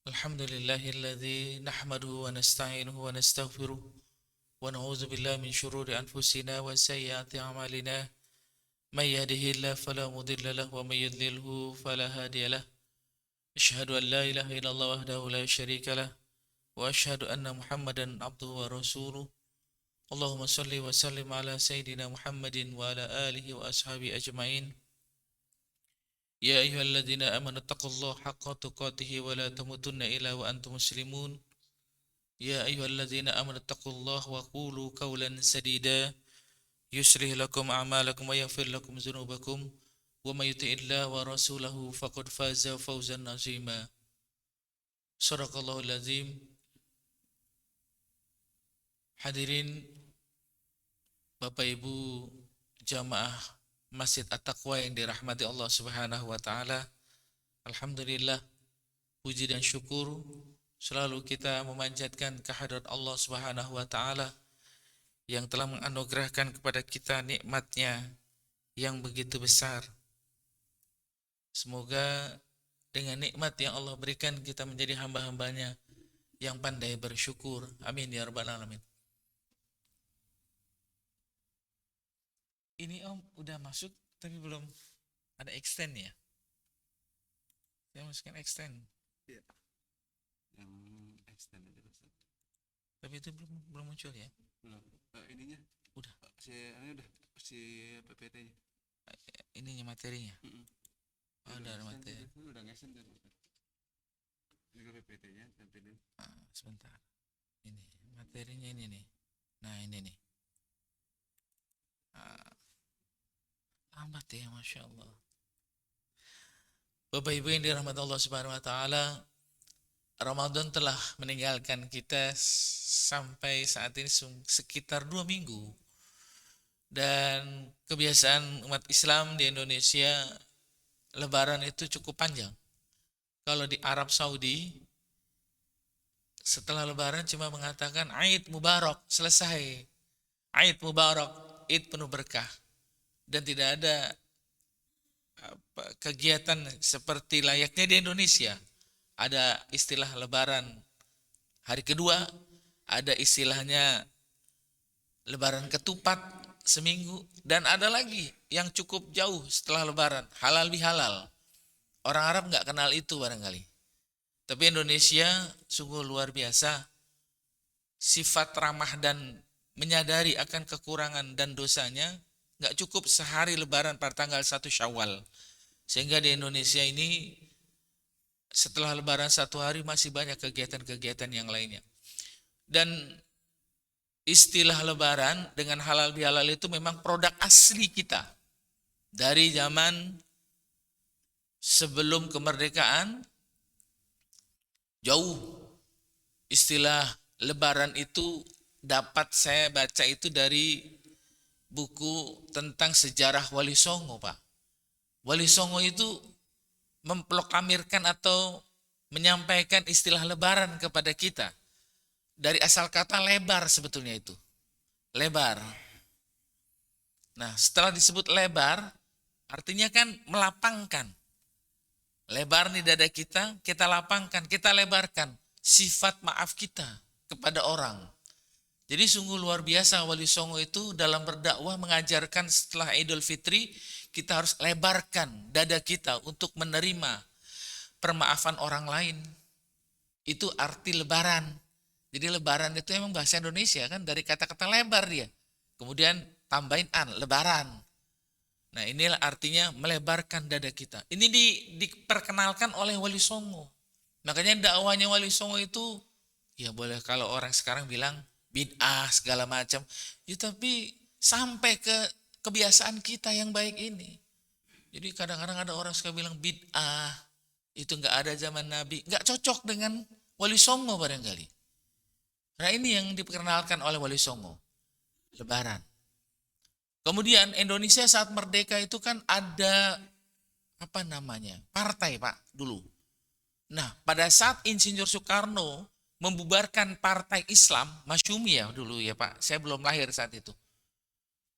الحمد لله الذي نحمده ونستعينه ونستغفره ونعوذ بالله من شرور أنفسنا وسيئات أعمالنا من يهده الله فلا مضل له ومن يضلله فلا هادي له أشهد أن لا إله إلا الله وحده لا شريك له وأشهد أن محمدا عبده ورسوله اللهم صل وسلم على سيدنا محمد وعلى آله وأصحابه أجمعين يا أيها الذين آمنوا اتقوا الله حق تقاته ولا تموتن إلا وأنتم مسلمون يا أيها الذين آمنوا اتقوا الله وقولوا قولا سديدا يصلح لكم أعمالكم ويغفر لكم ذنوبكم ومن يطع الله ورسوله فقد فاز فوزا عظيما صدق الله العظيم. Hadirin Bapak Ibu jamaah Masjid At-Taqwa yang dirahmati Allah Subhanahu wa taala. Alhamdulillah, puji dan syukur selalu kita memanjatkan kehadirat Allah Subhanahu wa taala yang telah menganugerahkan kepada kita nikmat-Nya yang begitu besar. Semoga dengan nikmat yang Allah berikan kita menjadi hamba-hambanya yang pandai bersyukur. Amin ya rabbal alamin. Ini Om udah masuk tapi belum ada extend ya? Saya masukkan extend. Iya. Yang extend aja Ustaz. Tapi itu belum muncul ya? Belum. Ininya Udah. Si PPT-nya. Ininya materinya. Oh, Udah ada extend materi. juga, udah nge-send kan Ustaz. Juga PPT-nya tampilin. Sebentar. Ini materinya ini nih. Nah ini nih. Lambat ya, Masya Allah. Bapak Ibu yang dirahmati Allah Subhanahu wa taala, Ramadan telah meninggalkan kita sampai saat ini sekitar 2 minggu. Dan kebiasaan umat Islam di Indonesia, Lebaran itu cukup panjang. Kalau di Arab Saudi, setelah Lebaran cuma mengatakan Aid Mubarak, selesai. Aid Mubarak, Id penuh berkah. Dan tidak ada kegiatan seperti layaknya di Indonesia. Ada istilah Lebaran hari kedua, ada istilahnya Lebaran ketupat seminggu, dan ada lagi yang cukup jauh setelah Lebaran, halal bihalal. Orang Arab nggak kenal itu barangkali. Tapi Indonesia sungguh luar biasa. Sifat ramah dan menyadari akan kekurangan dan dosanya nggak cukup sehari Lebaran pada tanggal 1 Syawal. Sehingga di Indonesia ini setelah Lebaran 1 hari masih banyak kegiatan-kegiatan yang lainnya. Dan istilah Lebaran dengan halal bihalal itu memang produk asli kita. Dari zaman sebelum kemerdekaan, jauh istilah Lebaran itu dapat saya baca itu dari buku tentang sejarah Wali Songo, Pak. Wali Songo itu memproklamirkan atau menyampaikan istilah Lebaran kepada kita. Dari asal kata lebar sebetulnya itu. Lebar. Nah, setelah disebut lebar, artinya kan melapangkan. Lebar di dada kita, kita lapangkan, kita lebarkan sifat maaf kita kepada orang. Jadi sungguh luar biasa Wali Songo itu dalam berdakwah mengajarkan setelah Idul Fitri kita harus lebarkan dada kita untuk menerima permaafan orang lain. Itu arti lebaran. Jadi lebaran itu memang bahasa Indonesia kan, dari kata-kata lebar dia. Kemudian tambahin lebaran. Nah inilah artinya melebarkan dada kita. Ini diperkenalkan oleh Wali Songo. Makanya dakwahnya Wali Songo itu ya boleh kalau orang sekarang bilang bid'ah segala macam. Ya tapi sampai ke kebiasaan kita yang baik ini. Jadi kadang-kadang ada orang suka bilang bid'ah itu nggak ada zaman Nabi, nggak cocok dengan Wali Songo barangkali. Nah ini yang diperkenalkan oleh Wali Songo, Lebaran. Kemudian Indonesia saat merdeka itu kan ada apa namanya partai Pak dulu. Nah pada saat Insinyur Soekarno membubarkan partai Islam, Masyumi ya dulu ya Pak, saya belum lahir saat itu.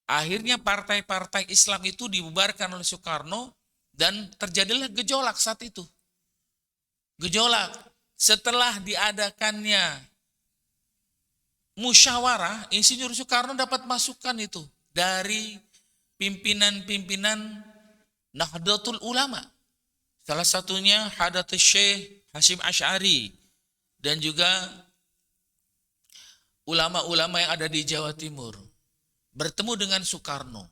Akhirnya partai-partai Islam itu dibubarkan oleh Soekarno dan terjadilah gejolak saat itu. Gejolak setelah diadakannya musyawarah, Insinyur Soekarno dapat masukan itu dari pimpinan-pimpinan Nahdlatul Ulama. Salah satunya Hadatul Syekh Hasyim Asy'ari dan juga ulama-ulama yang ada di Jawa Timur. Bertemu dengan Soekarno.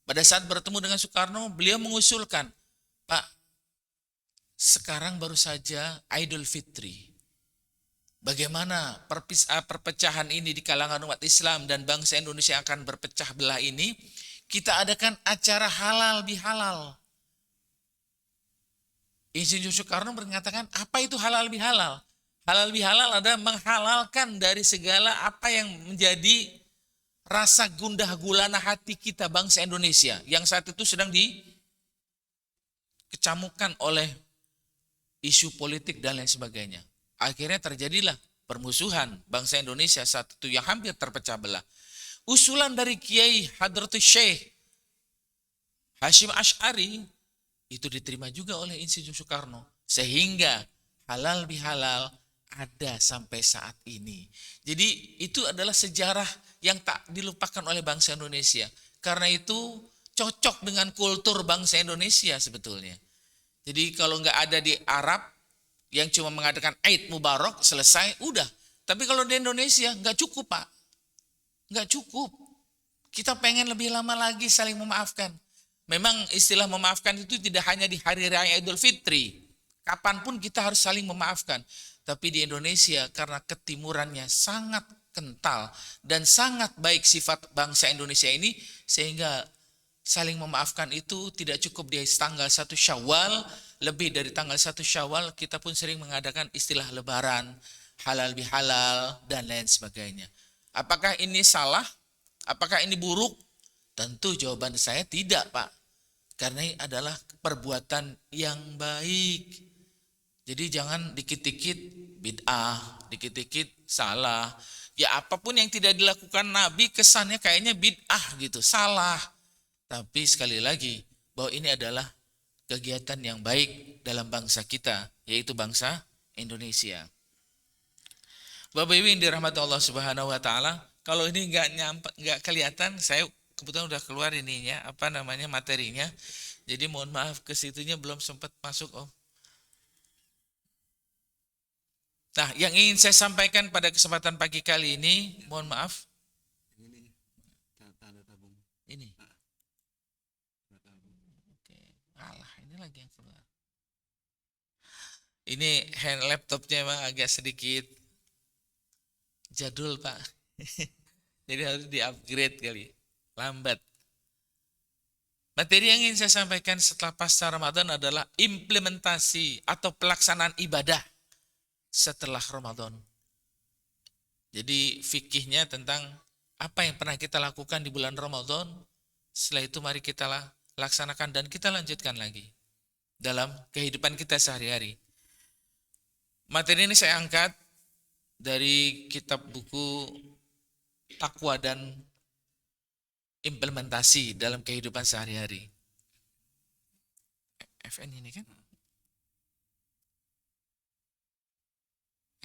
Pada saat bertemu dengan Soekarno, beliau mengusulkan, Pak, sekarang baru saja Idul Fitri. Bagaimana perpecahan ini di kalangan umat Islam dan bangsa Indonesia akan berpecah belah ini, kita adakan acara halal bihalal. Insinyur Soekarno mengatakan, apa itu halal bihalal? Halal bihalal adalah menghalalkan dari segala apa yang menjadi rasa gundah gulana hati kita bangsa Indonesia yang saat itu sedang dikecamukan oleh isu politik dan lain sebagainya. Akhirnya terjadilah permusuhan bangsa Indonesia saat itu yang hampir terpecah belah. Usulan dari Kiai Hadratus Syekh Hasyim Asy'ari itu diterima juga oleh Insinyur Soekarno. Sehingga halal bihalal ada sampai saat ini. Jadi itu adalah sejarah yang tak dilupakan oleh bangsa Indonesia. Karena itu cocok dengan kultur bangsa Indonesia sebetulnya. Jadi kalau nggak ada di Arab yang cuma mengadakan Eid Mubarak selesai, udah. Tapi kalau di Indonesia nggak cukup, Pak. Nggak cukup. Kita pengen lebih lama lagi saling memaafkan. Memang istilah memaafkan itu tidak hanya di hari raya Idul Fitri. Kapanpun kita harus saling memaafkan. Tapi di Indonesia karena ketimurannya sangat kental dan sangat baik sifat bangsa Indonesia ini, sehingga saling memaafkan itu tidak cukup di tanggal 1 Syawal, lebih dari tanggal 1 Syawal kita pun sering mengadakan istilah lebaran, halal bihalal dan lain sebagainya. Apakah ini salah? Apakah ini buruk? Tentu jawaban saya tidak, Pak. Karena ini adalah perbuatan yang baik. Jadi jangan dikit-dikit bid'ah, dikit-dikit salah. Ya apapun yang tidak dilakukan Nabi kesannya kayaknya bid'ah gitu, salah. Tapi sekali lagi bahwa ini adalah kegiatan yang baik dalam bangsa kita, yaitu bangsa Indonesia. Bapak Ibu yang dirahmati Allah Subhanahu wa taala, kalau ini enggak kelihatan, saya kebetulan udah keluar ininya, materinya. Jadi mohon maaf ke situnya belum sempat masuk, Om. Nah, yang ingin saya sampaikan pada kesempatan pagi kali ini, mohon maaf. Ini tanda tabung. Ini. Tanda tabung. Oke. Alah, ini lagi yang keluar. Ini laptopnya emang agak sedikit jadul, Pak. Jadi harus di-upgrade kali. Lambat. Materi yang ingin saya sampaikan setelah pasca Ramadan adalah implementasi atau pelaksanaan ibadah setelah Ramadan. Jadi fikihnya tentang apa yang pernah kita lakukan di bulan Ramadan, setelah itu mari kita laksanakan dan kita lanjutkan lagi dalam kehidupan kita sehari-hari. Materi ini saya angkat dari kitab buku Takwa dan Implementasi dalam kehidupan sehari-hari. FN ini kan?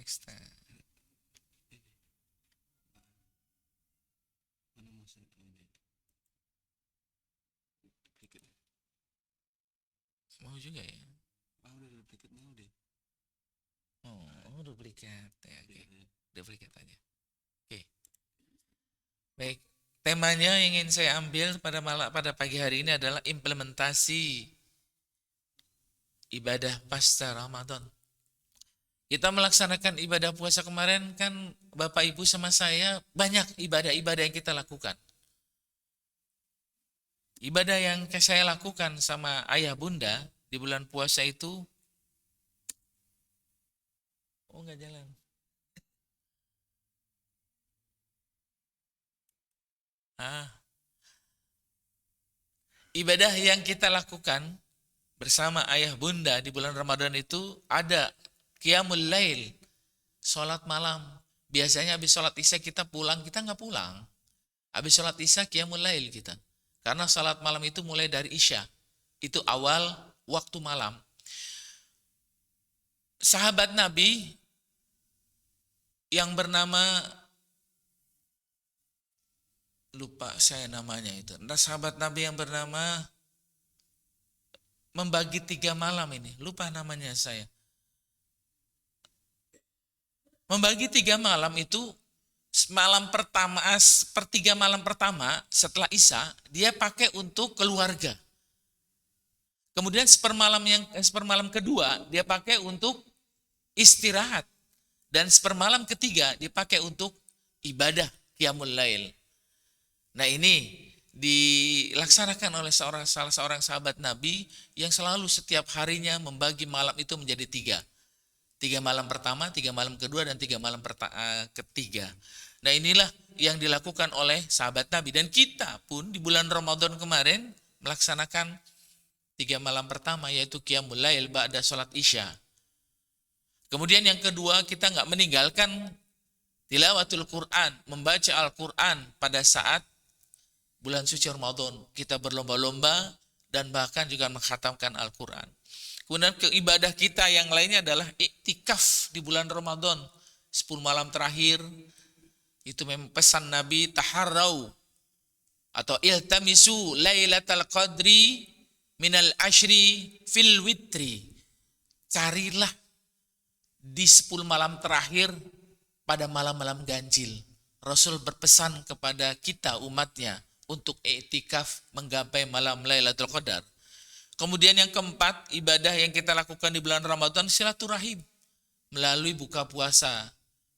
Ekstra. Mana masa ini? Duplicate. Mau juga ya? Udah duplicate mau deh. Oh, duplikat. Ya, oke. Iya. Duplikat aja. Oke. Baik. Temanya yang ingin saya ambil pada pagi hari ini adalah implementasi ibadah pasca Ramadan. Kita melaksanakan ibadah puasa kemarin kan Bapak Ibu sama saya banyak ibadah-ibadah yang kita lakukan. Ibadah yang saya lakukan sama ayah bunda di bulan puasa itu, oh enggak jalan. Ibadah yang kita lakukan bersama ayah bunda di bulan Ramadan itu ada qiyamul lail, sholat malam. Biasanya habis sholat isya kita pulang, kita nggak pulang. Habis sholat isya qiyamul lail kita. Karena sholat malam itu mulai dari isya. Itu awal waktu malam. Sahabat Nabi yang bernama, lupa saya namanya itu. Nah, sahabat Nabi yang bernama membagi 3 malam ini. Lupa namanya saya. Membagi 3 malam itu malam pertama, sepertiga malam pertama setelah Isya dia pakai untuk keluarga. Kemudian sepermalam kedua dia pakai untuk istirahat, dan sepermalam ketiga dipakai untuk ibadah qiyamul lail. Nah, ini dilaksanakan oleh salah seorang sahabat Nabi yang selalu setiap harinya membagi malam itu menjadi 3. 3 malam pertama, 3 malam kedua, dan 3 malam ketiga. Nah, inilah yang dilakukan oleh sahabat Nabi. Dan kita pun di bulan Ramadan kemarin melaksanakan 3 malam pertama, yaitu qiyamul lail ba'da sholat isya. Kemudian yang kedua, kita nggak meninggalkan tilawatul Quran, membaca Al-Quran pada saat bulan suci Ramadan. Kita berlomba-lomba dan bahkan juga mengkhatamkan Al-Quran. Kemudian ibadah kita yang lainnya adalah iktikaf di bulan Ramadan. 10 malam terakhir, itu memang pesan Nabi, taharrau atau iltamisu lailatul qadri minal ashri fil witri. Carilah di 10 malam terakhir pada malam-malam ganjil. Rasul berpesan kepada kita umatnya untuk iktikaf menggapai malam Lailatul Qadar. Kemudian yang keempat, ibadah yang kita lakukan di bulan Ramadan silaturahim melalui buka puasa,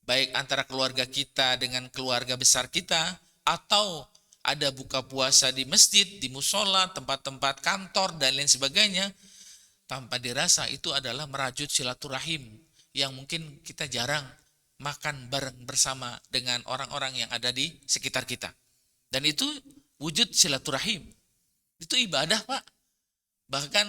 baik antara keluarga kita dengan keluarga besar kita, atau ada buka puasa di masjid, di musola, tempat-tempat kantor dan lain sebagainya. Tanpa dirasa itu adalah merajut silaturahim yang mungkin kita jarang makan bareng bersama dengan orang-orang yang ada di sekitar kita. Dan itu wujud silaturahim. Itu ibadah, Pak. Bahkan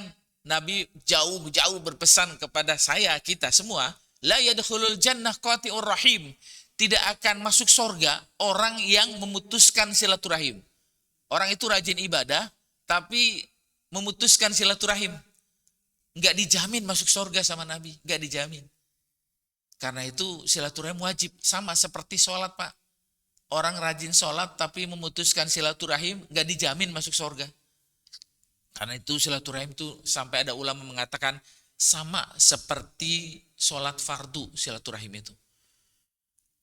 Nabi jauh-jauh berpesan kepada kita semua, la yadkhulul jannah qati'ur rahim. Tidak akan masuk surga orang yang memutuskan silaturahim. Orang itu rajin ibadah tapi memutuskan silaturahim. Enggak dijamin masuk surga sama Nabi, enggak dijamin. Karena itu silaturahim wajib, sama seperti sholat, Pak. Orang rajin sholat tapi memutuskan silaturahim, enggak dijamin masuk surga. Karena itu silaturahim itu sampai ada ulama mengatakan sama seperti sholat fardu silaturahim itu.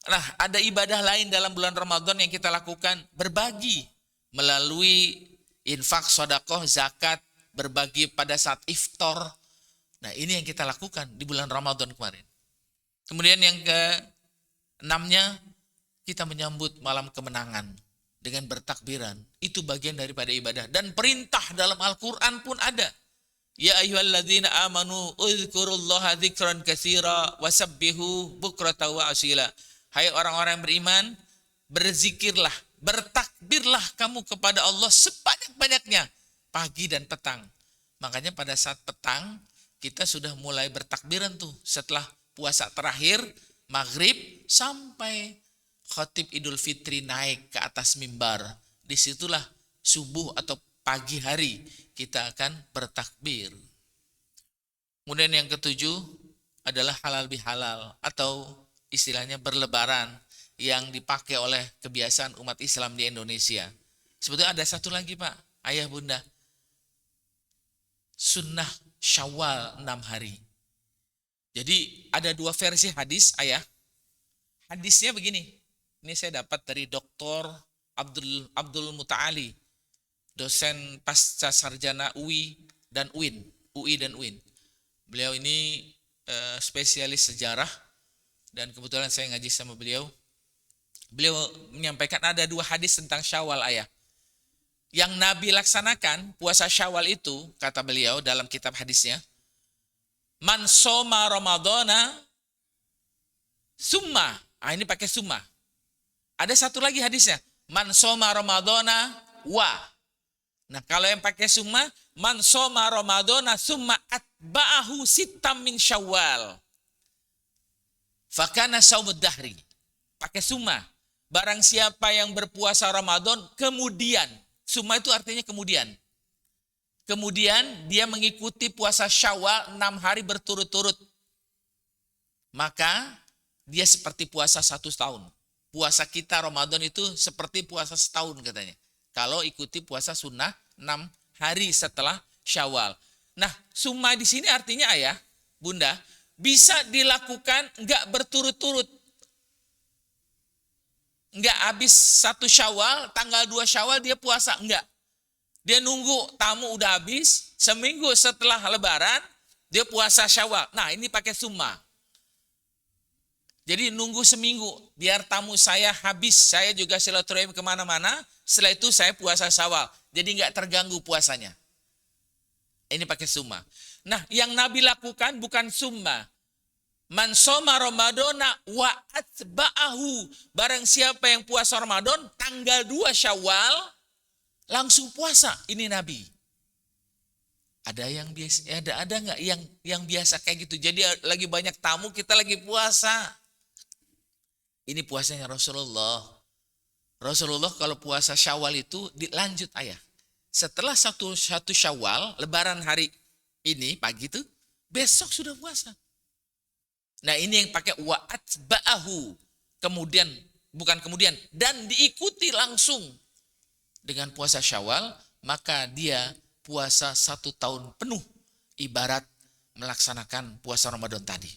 Nah, ada ibadah lain dalam bulan Ramadan yang kita lakukan, berbagi melalui infak, sedekah, zakat, berbagi pada saat iftar. Nah, ini yang kita lakukan di bulan Ramadan kemarin. Kemudian yang ke-6-nya, kita menyambut malam kemenangan dengan bertakbiran. Itu bagian daripada ibadah. Dan perintah dalam Al-Quran pun ada. Ya ayyuhalladzina amanu uzkurullaha dzikran katsira wasabbihu bukrata wa asila. Hai orang-orang yang beriman, berzikirlah, bertakbirlah kamu kepada Allah sebanyak-banyaknya pagi dan petang. Makanya pada saat petang kita sudah mulai bertakbiran tuh setelah puasa terakhir maghrib sampai khatib Idul Fitri naik ke atas mimbar. Disitulah subuh atau pagi hari kita akan bertakbir. Kemudian yang ke-7 adalah halal bihalal atau istilahnya berlebaran yang dipakai oleh kebiasaan umat Islam di Indonesia. Sebetulnya ada satu lagi, Pak, ayah bunda. Sunnah Syawal 6 hari. Jadi ada 2 versi hadis, ayah. Hadisnya begini. Ini saya dapat dari Dr. Abdul Muta'ali, dosen pasca sarjana UI dan UIN. Beliau ini spesialis sejarah dan kebetulan saya ngaji sama beliau. Beliau menyampaikan ada 2 hadis tentang Syawal, ayah. Yang Nabi laksanakan puasa Syawal itu, kata beliau dalam kitab hadisnya, man soma Ramadana summa. Ini pakai summa. Ada satu lagi hadisnya, man soma Ramadana wa. Nah, kalau yang pakai summa, man soma Ramadana summa atba'ahu sittam min Syawal. Fakana saumud dahri. Pakai summa. Barang siapa yang berpuasa Ramadan kemudian, summa itu artinya kemudian. Kemudian dia mengikuti puasa Syawal 6 hari berturut-turut. Maka dia seperti puasa 1 tahun. Puasa kita Ramadan itu seperti puasa setahun katanya. Kalau ikuti puasa sunnah 6 hari setelah Syawal. Nah, summa di sini artinya ayah, bunda, bisa dilakukan enggak berturut-turut. Enggak habis 1 Syawal, tanggal 2 Syawal dia puasa, enggak. Dia nunggu tamu udah habis, seminggu setelah Lebaran dia puasa Syawal. Nah, ini pakai summa. Jadi nunggu seminggu, biar tamu saya habis, saya juga silaturahim kemana-mana, setelah itu saya puasa Syawal. Jadi nggak terganggu puasanya. Ini pakai summa. Nah, yang Nabi lakukan bukan summa. Man soma Ramadana wa atba'ahu. Barang siapa yang puasa Ramadan, tanggal 2 Syawal, langsung puasa. Ini Nabi. Ada yang biasa, ada nggak yang biasa kayak gitu? Jadi lagi banyak tamu, kita lagi puasa. Ini puasanya Rasulullah. Rasulullah kalau puasa Syawal itu dilanjut ayah. Setelah satu Syawal, Lebaran hari ini pagi itu, besok sudah puasa. Nah ini yang pakai wa'at ba'ahu. Dan diikuti langsung dengan puasa Syawal, maka dia puasa 1 tahun penuh, ibarat melaksanakan puasa Ramadan tadi.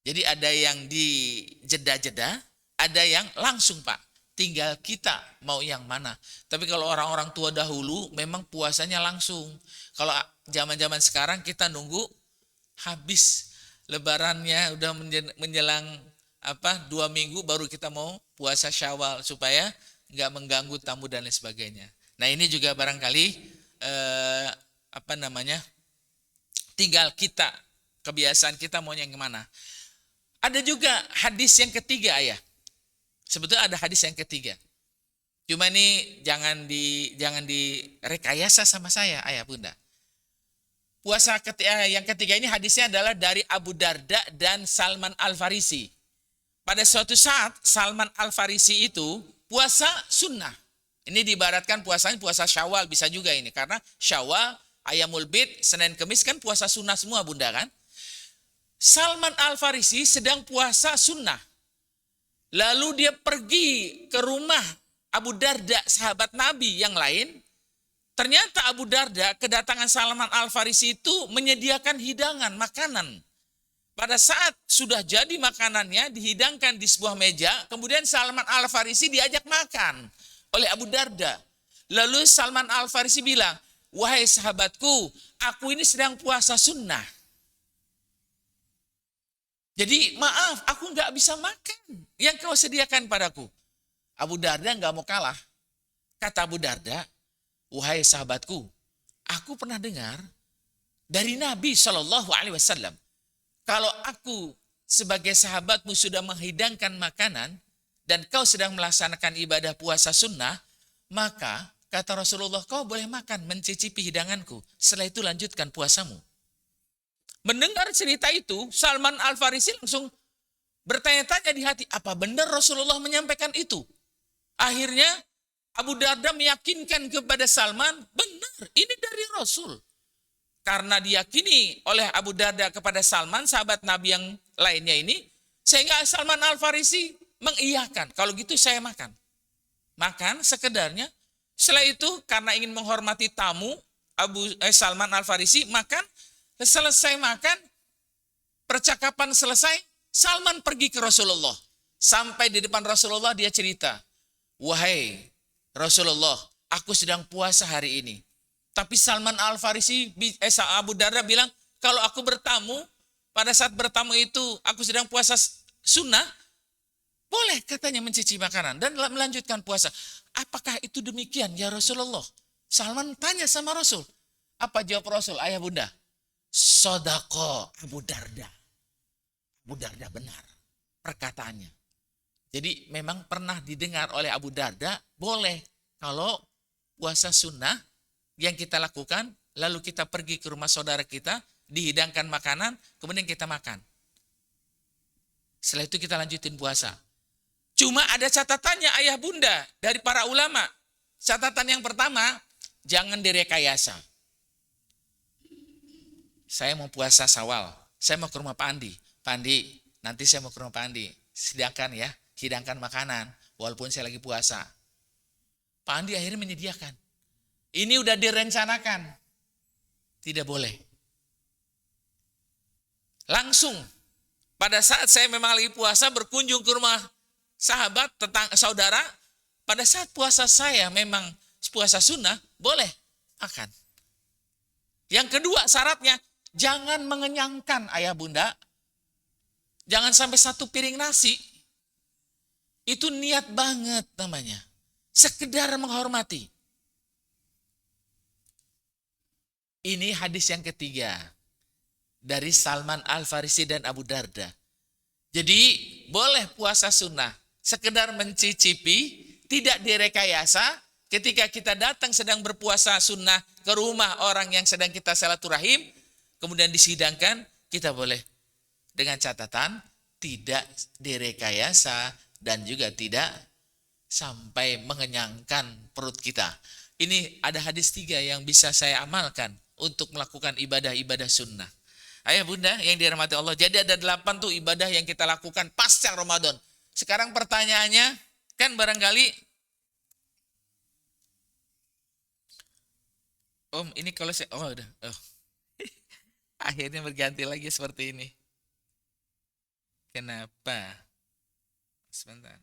Jadi ada yang di jeda-jeda, ada yang langsung Pak. Tinggal kita mau yang mana. Tapi kalau orang-orang tua dahulu memang puasanya langsung. Kalau zaman-zaman sekarang kita nunggu habis Lebarannya udah menjelang 2 minggu baru kita mau puasa Syawal supaya nggak mengganggu tamu dan lain sebagainya. Nah ini juga barangkali tinggal kita, kebiasaan kita maunya yang kemana. Ada juga hadis yang ketiga ayah. Sebetulnya ada hadis yang ketiga. Cuma ini jangan direkayasa sama saya ayah bunda. Puasa yang ketiga ini hadisnya adalah dari Abu Darda dan Salman Al-Farisi. Pada suatu saat Salman Al-Farisi itu puasa sunnah. Ini diibaratkan puasanya puasa Syawal bisa juga ini. Karena Syawal, Ayamul Bid, Senin Kemis kan puasa sunnah semua bunda kan. Salman Al-Farisi sedang puasa sunnah. Lalu dia pergi ke rumah Abu Darda, sahabat Nabi yang lain. Ternyata Abu Darda kedatangan Salman Al-Farisi itu menyediakan hidangan, makanan. Pada saat sudah jadi makanannya, dihidangkan di sebuah meja, kemudian Salman Al-Farisi diajak makan oleh Abu Darda. Lalu Salman Al-Farisi bilang, wahai sahabatku, aku ini sedang puasa sunnah. Jadi maaf, aku nggak bisa makan yang kau sediakan padaku. Abu Darda nggak mau kalah. Kata Abu Darda, wahai sahabatku, aku pernah dengar dari Nabi SAW, kalau aku sebagai sahabatmu sudah menghidangkan makanan dan kau sedang melaksanakan ibadah puasa sunnah, maka kata Rasulullah, kau boleh makan, mencicipi hidanganku. Setelah itu lanjutkan puasamu. Mendengar cerita itu, Salman Al-Farisi langsung bertanya-tanya di hati, apa benar Rasulullah menyampaikan itu? Akhirnya Abu Darda meyakinkan kepada Salman, benar, ini dari Rasul. Karena diyakini oleh Abu Darda kepada Salman, sahabat Nabi yang lainnya ini, sehingga Salman Al-Farisi mengiyakan, kalau gitu saya makan. Makan sekedarnya, setelah itu karena ingin menghormati tamu, Salman Al-Farisi makan. Selesai makan, percakapan selesai, Salman pergi ke Rasulullah. Sampai di depan Rasulullah dia cerita, wahai Rasulullah, aku sedang puasa hari ini. Tapi Salman Al-Farisi, Abu Darda bilang, kalau aku bertamu, pada saat bertamu itu aku sedang puasa sunnah, boleh katanya mencicipi makanan dan melanjutkan puasa. Apakah itu demikian ya Rasulullah? Salman tanya sama Rasul. Apa jawab Rasul, ayah bunda? Sodako Abu Darda. Abu Darda benar perkataannya. Jadi memang pernah didengar oleh Abu Darda, boleh kalau puasa sunnah yang kita lakukan, lalu kita pergi ke rumah saudara kita, dihidangkan makanan, kemudian kita makan. Setelah itu kita lanjutin puasa. Cuma ada catatannya ayah bunda dari para ulama. Catatan yang pertama, jangan direkayasa. Saya mau puasa Syawal, saya mau ke rumah Pak Andi. Pak Andi, nanti saya mau ke rumah Pak Andi, hidangkan makanan, walaupun saya lagi puasa. Pak Andi akhirnya menyediakan. Ini udah direncanakan, tidak boleh. Langsung, pada saat saya memang lagi puasa, berkunjung ke rumah sahabat, saudara, pada saat puasa saya memang puasa sunnah, boleh makan. Yang kedua syaratnya, jangan mengenyangkan ayah bunda. Jangan sampai 1 piring nasi. Itu niat banget namanya. Sekedar menghormati. Ini hadis yang ketiga. Dari Salman Al-Farisi dan Abu Darda. Jadi boleh puasa sunnah. Sekedar mencicipi, tidak direkayasa. Ketika kita datang sedang berpuasa sunnah ke rumah orang yang sedang kita silaturahim, kemudian disidangkan, kita boleh dengan catatan tidak direkayasa dan juga tidak sampai mengenyangkan perut kita. Ini ada hadis 3 yang bisa saya amalkan untuk melakukan ibadah-ibadah sunnah. Ayah bunda yang dirahmati Allah, jadi ada 8 tuh ibadah yang kita lakukan pasca Ramadan. Sekarang pertanyaannya, kan barangkali, Om, ini kalau saya, udah, akhirnya berganti lagi seperti ini. Kenapa? Sebentar.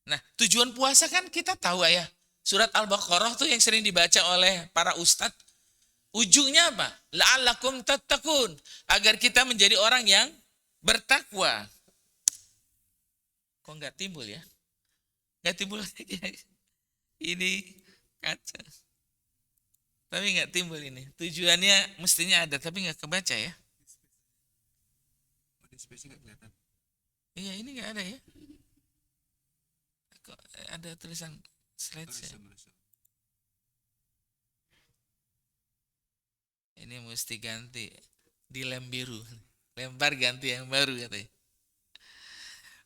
Nah, tujuan puasa kan kita tahu ya. Surat Al-Baqarah tuh yang sering dibaca oleh para ustadz. Ujungnya apa? La'allakum tattaqun. Agar kita menjadi orang yang bertakwa. Kok nggak timbul ya? Nggak timbul lagi. Ini kaca. Tapi nggak timbul ini. Tujuannya mestinya ada, tapi nggak kebaca ya. Space nggak kelihatan. Iya, ini nggak ada ya. Kok ada tulisan slide ya? Ini mesti ganti di lem biru. Lempar ganti yang baru katanya.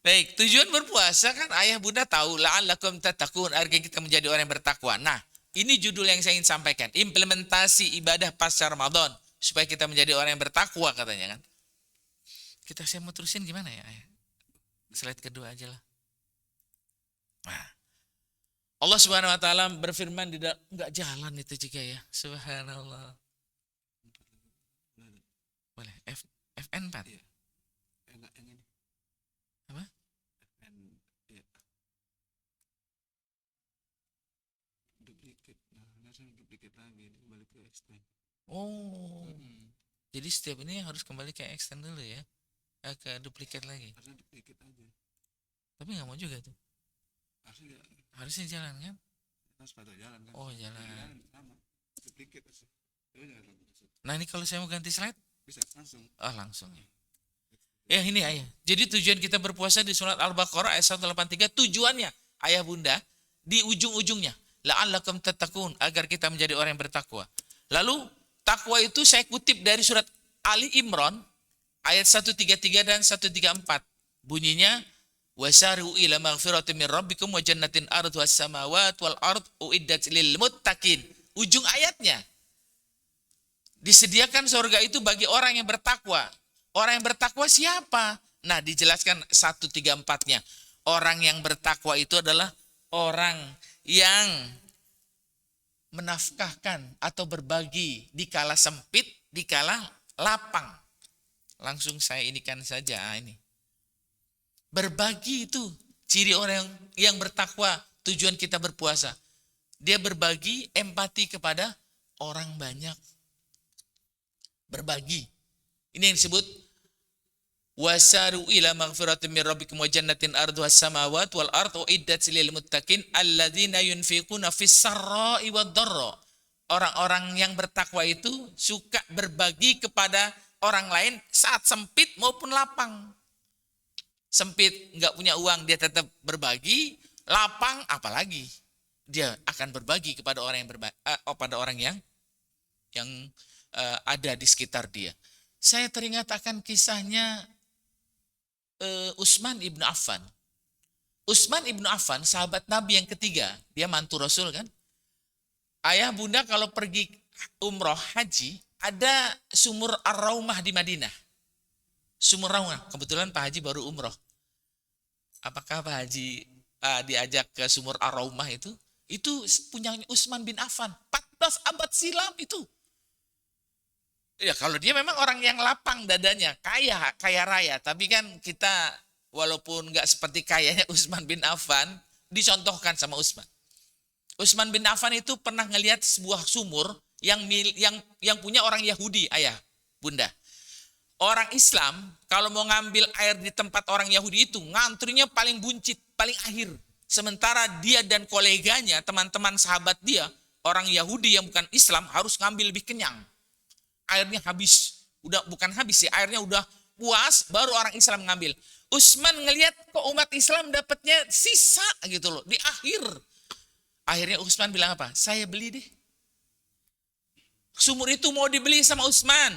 Baik, tujuan berpuasa kan ayah bunda tahu, la'allakum tattaqun, agar kita menjadi orang yang bertakwa. Nah, ini judul yang saya ingin sampaikan, implementasi ibadah pasca Ramadan supaya kita menjadi orang yang bertakwa katanya kan. Saya mau terusin gimana ya ayah? Slide kedua aja lah. Nah, Allah Subhanahu wa taala berfirman di dalam, enggak jalan itu juga ya. Subhanallah. Boleh FN 4. Iya. Enggak yang ini. Apa? FN iya. Duplicate. Nah, langsung duplicate lagi, kembali ke extend. Oh. Jadi setiap ini harus kembali ke extend dulu ya. Ke duplicate lagi. Harusnya duplicate aja. Tapi nggak mau juga tuh. Harusnya jalan kan? Harus pada jalan kan? Oh jalan. Sama. Duplicate aja. Nah ini kalau saya mau ganti slide? Bisa langsung. Oh langsung. Ya ini ayah. Jadi tujuan kita berpuasa di surat Al-Baqarah ayat 183. Tujuannya ayah bunda di ujung-ujungnya. La'allakum tattaqun, agar kita menjadi orang yang bertakwa. Lalu takwa itu saya kutip dari surat Ali Imran ayat 133 dan 134. Bunyinya, wasari'u ila maghfiratin min rabbikum wa jannatin arduhas samawati wal ard uiddat lil muttaqin. Ujung ayatnya, disediakan surga itu bagi orang yang bertakwa. Orang yang bertakwa siapa? Nah, dijelaskan 134-nya. Orang yang bertakwa itu adalah orang yang menafkahkan atau berbagi di kala sempit, di kala lapang. Langsung saya inikan saja ini. Berbagi itu ciri orang yang bertakwa, tujuan kita berpuasa. Dia berbagi empati kepada orang banyak. Berbagi. Ini yang disebut wasaru ila maghfiratin min rabbikum wa jannatin arduhas samawati wal ardu uiddat lil muttaqin alladzina yunfiquna fis sarra'i wad dharra. Orang-orang yang bertakwa itu suka berbagi kepada orang lain saat sempit maupun lapang. Sempit nggak punya uang dia tetap berbagi, lapang apalagi dia akan berbagi kepada orang yang pada orang yang ada di sekitar dia. Saya teringat akan kisahnya Utsman ibnu Affan. Utsman ibnu Affan sahabat Nabi yang ketiga, dia mantu Rasul kan. Ayah bunda kalau pergi umroh haji ada sumur Ar-Raumah di Madinah. Sumur Raumah. Kebetulan Pak Haji baru umroh. Apakah Pak Haji diajak ke Sumur Ar-Raumah itu? Itu punya Utsman bin Affan. 14 abad silam itu. Ya kalau dia memang orang yang lapang dadanya, kaya raya. Tapi kan kita walaupun nggak seperti kayanya Utsman bin Affan, dicontohkan sama Utsman. Utsman bin Affan itu pernah ngelihat sebuah sumur yang punya orang Yahudi, ayah, bunda. Orang Islam kalau mau ngambil air di tempat orang Yahudi itu ngantrinya paling buncit, paling akhir. Sementara dia dan koleganya, teman-teman sahabat dia, orang Yahudi yang bukan Islam harus ngambil lebih kenyang. Airnya habis, udah bukan habis sih, airnya udah puas, baru orang Islam ngambil. Utsman ngelihat kok umat Islam dapatnya sisa gitu loh di akhir. Akhirnya Utsman bilang apa? Saya beli deh. Sumur itu mau dibeli sama Utsman.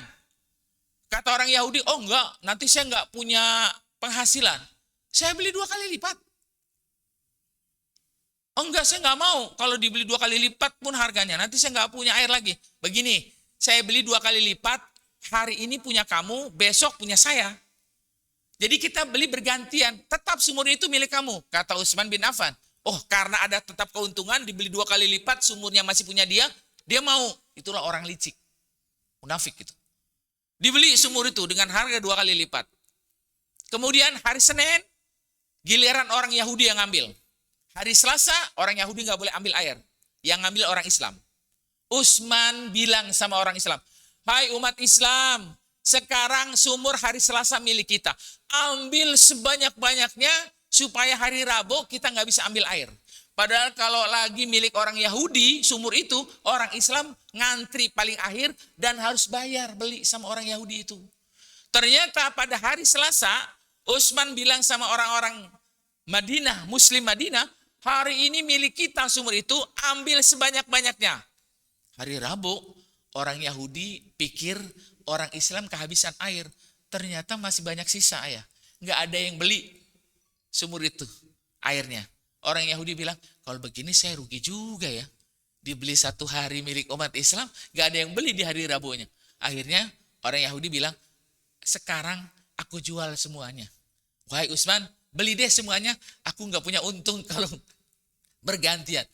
Kata orang Yahudi, oh enggak, nanti saya enggak punya penghasilan. Saya beli 2 kali lipat. Oh enggak, saya enggak mau. Kalau dibeli 2 kali lipat pun harganya, nanti saya enggak punya air lagi. Begini, saya beli 2 kali lipat, hari ini punya kamu, besok punya saya. Jadi kita beli bergantian, tetap sumur itu milik kamu, kata Utsman bin Affan. Oh karena ada tetap keuntungan, dibeli 2 kali lipat, sumurnya masih punya dia mau. Itulah orang licik, munafik gitu. Dibeli sumur itu dengan harga 2 kali lipat. Kemudian hari Senin, giliran orang Yahudi yang ngambil. Hari Selasa, orang Yahudi nggak boleh ambil air. Yang ngambil orang Islam. Utsman bilang sama orang Islam, hai umat Islam, sekarang sumur hari Selasa milik kita. Ambil sebanyak-banyaknya supaya hari Rabu kita nggak bisa ambil air. Padahal kalau lagi milik orang Yahudi, sumur itu, orang Islam ngantri paling akhir dan harus bayar beli sama orang Yahudi itu. Ternyata pada hari Selasa, Utsman bilang sama orang-orang Madinah, Muslim Madinah, hari ini milik kita sumur itu, ambil sebanyak-banyaknya. Hari Rabu, orang Yahudi pikir orang Islam kehabisan air. Ternyata masih banyak sisa ya. Nggak ada yang beli sumur itu, airnya. Orang Yahudi bilang, kalau begini saya rugi juga ya. Dibeli 1 hari milik umat Islam, gak ada yang beli di hari Rabunya. Akhirnya orang Yahudi bilang, sekarang aku jual semuanya. Wahai Utsman, beli deh semuanya, aku gak punya untung kalau bergantian.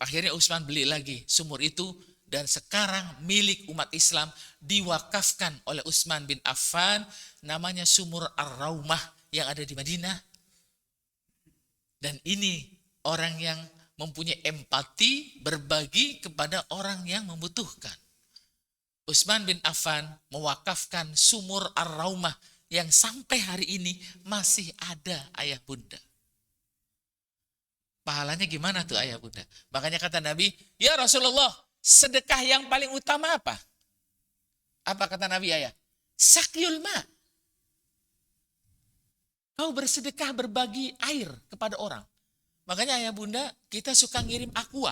Akhirnya Utsman beli lagi sumur itu, dan sekarang milik umat Islam diwakafkan oleh Utsman bin Affan, namanya Sumur Ar-Raumah yang ada di Madinah. Dan ini orang yang mempunyai empati berbagi kepada orang yang membutuhkan. Utsman bin Affan mewakafkan Sumur Ar-Raumah yang sampai hari ini masih ada ayah bunda. Pahalanya gimana tuh ayah bunda? Makanya kata Nabi, ya Rasulullah, sedekah yang paling utama apa? Apa kata Nabi ayah? Sakyul ma. Kau bersedekah berbagi air kepada orang. Makanya ayah bunda kita suka ngirim aqua